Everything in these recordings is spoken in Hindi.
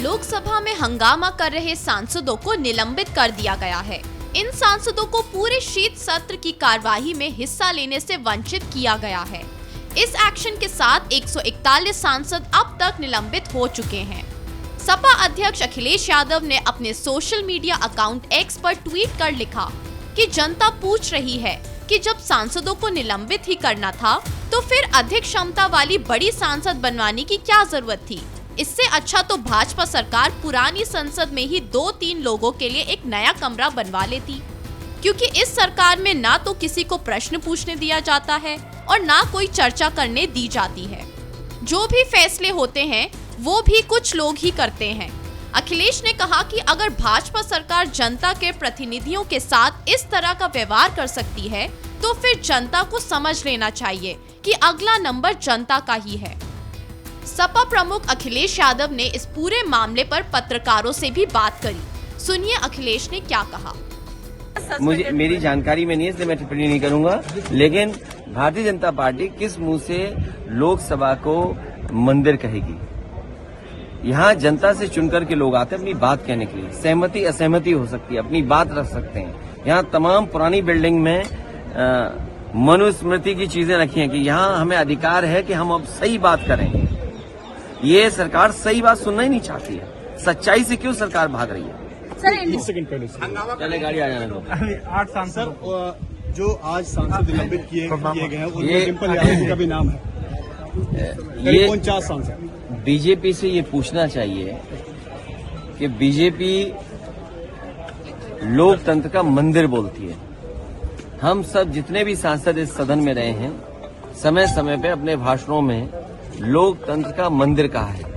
लोकसभा में हंगामा कर रहे सांसदों को निलंबित कर दिया गया है। इन सांसदों को पूरे शीत सत्र की कार्यवाही में हिस्सा लेने से वंचित किया गया है। इस एक्शन के साथ 141 सांसद अब तक निलंबित हो चुके हैं। सपा अध्यक्ष अखिलेश यादव ने अपने सोशल मीडिया अकाउंट एक्स पर ट्वीट कर लिखा कि जनता पूछ रही है कि जब सांसदों को निलंबित ही करना था तो फिर अधिक क्षमता वाली बड़ी सांसद बनवाने की क्या जरूरत थी। इससे अच्छा तो भाजपा सरकार पुरानी संसद में ही 2-3 लोगों के लिए एक नया कमरा बनवा लेती, क्योंकि इस सरकार में ना तो किसी को प्रश्न पूछने दिया जाता है और ना कोई चर्चा करने दी जाती है। जो भी फैसले होते हैं वो भी कुछ लोग ही करते हैं। अखिलेश ने कहा कि अगर भाजपा सरकार जनता के प्रतिनिधियों के साथ इस तरह का व्यवहार कर सकती है तो फिर जनता को समझ लेना चाहिए कि अगला नंबर जनता का ही है। सपा प्रमुख अखिलेश यादव ने इस पूरे मामले पर पत्रकारों से भी बात करी। सुनिए अखिलेश ने क्या कहा। मेरी जानकारी में नहीं है, इसलिए मैं टिप्पणी नहीं करूंगा, लेकिन भारतीय जनता पार्टी किस मुंह से लोकसभा को मंदिर कहेगी। यहाँ जनता से चुनकर के लोग आते हैं अपनी बात कहने के लिए। सहमति असहमति हो सकती है, अपनी बात रख सकते हैं। यहाँ तमाम पुरानी बिल्डिंग में मनुस्मृति की चीजें रखी हैं कि यहाँ हमें अधिकार है कि हम अब सही बात करें। ये सरकार सही बात सुनना ही नहीं चाहती है। सच्चाई से क्यों सरकार भाग रही है? पहले गाड़ी आ जाने दो। 8 सांसद जो आज सांसद निलंबित किए गए हैं, उनमें डिम्पल यादव का भी नाम है। ये 49 सांसद। बीजेपी से ये पूछना चाहिए कि बीजेपी लोकतंत्र का मंदिर बोलती है। हम सब जितने भी सांसद इस सदन में रहे हैं, समय समय पे अपने भाषणों में लोकतंत्र का मंदिर कहा है।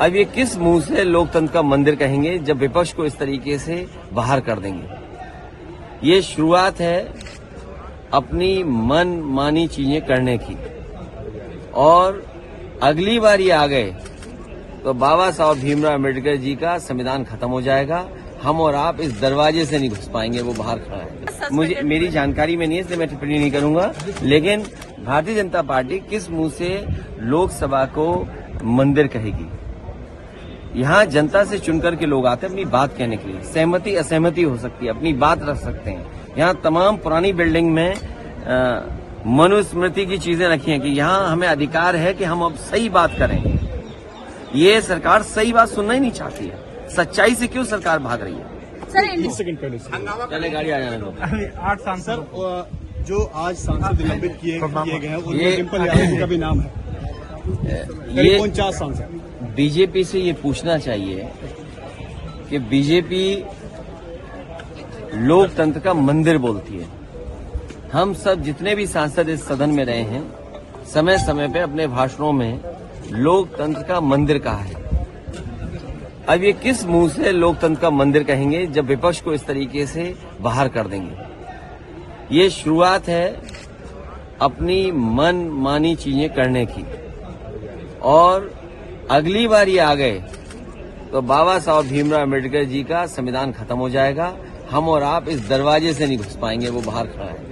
अब ये किस मुंह से लोकतंत्र का मंदिर कहेंगे जब विपक्ष को इस तरीके से बाहर कर देंगे। ये शुरुआत है अपनी मन मानी चीजें करने की, और अगली बार ये आ गए तो बाबा साहब भीमराव अम्बेडकर जी का संविधान खत्म हो जाएगा। हम और आप इस दरवाजे से नहीं घुस पाएंगे, वो बाहर खड़ा है। मेरी जानकारी में नहीं है, इसलिए मैं टिप्पणी नहीं करूंगा, लेकिन भारतीय जनता पार्टी किस मुंह से लोकसभा को मंदिर कहेगी। यहाँ जनता से चुनकर के लोग आते हैं अपनी बात कहने के लिए। सहमति असहमति हो सकती है, अपनी बात रख सकते हैं। यहाँ तमाम पुरानी बिल्डिंग में मनुस्मृति की चीजें रखी हैं कि यहाँ हमें अधिकार है कि हम अब सही बात करें। ये सरकार सही बात सुनना ही नहीं चाहती है। सच्चाई से क्यों सरकार भाग रही है? पहले गाड़ी आ जाने दो। 8 सांसद जो आज सांसद निलंबित किए गए हैं, उनमें डिम्पल यादव का भी नाम है। ये 49 सांसद। बीजेपी से ये पूछना चाहिए कि बीजेपी लोकतंत्र का मंदिर बोलती है। हम सब जितने भी सांसद इस सदन में रहे हैं, समय समय पे अपने भाषणों में लोकतंत्र का मंदिर कहा है। अब ये किस मुंह से लोकतंत्र का मंदिर कहेंगे जब विपक्ष को इस तरीके से बाहर कर देंगे। ये शुरुआत है अपनी मन मानी चीजें करने की, और अगली बार ये आ गए तो बाबा साहब भीमराव अम्बेडकर जी का संविधान खत्म हो जाएगा। हम और आप इस दरवाजे से नहीं घुस पाएंगे, वो बाहर खड़ा है।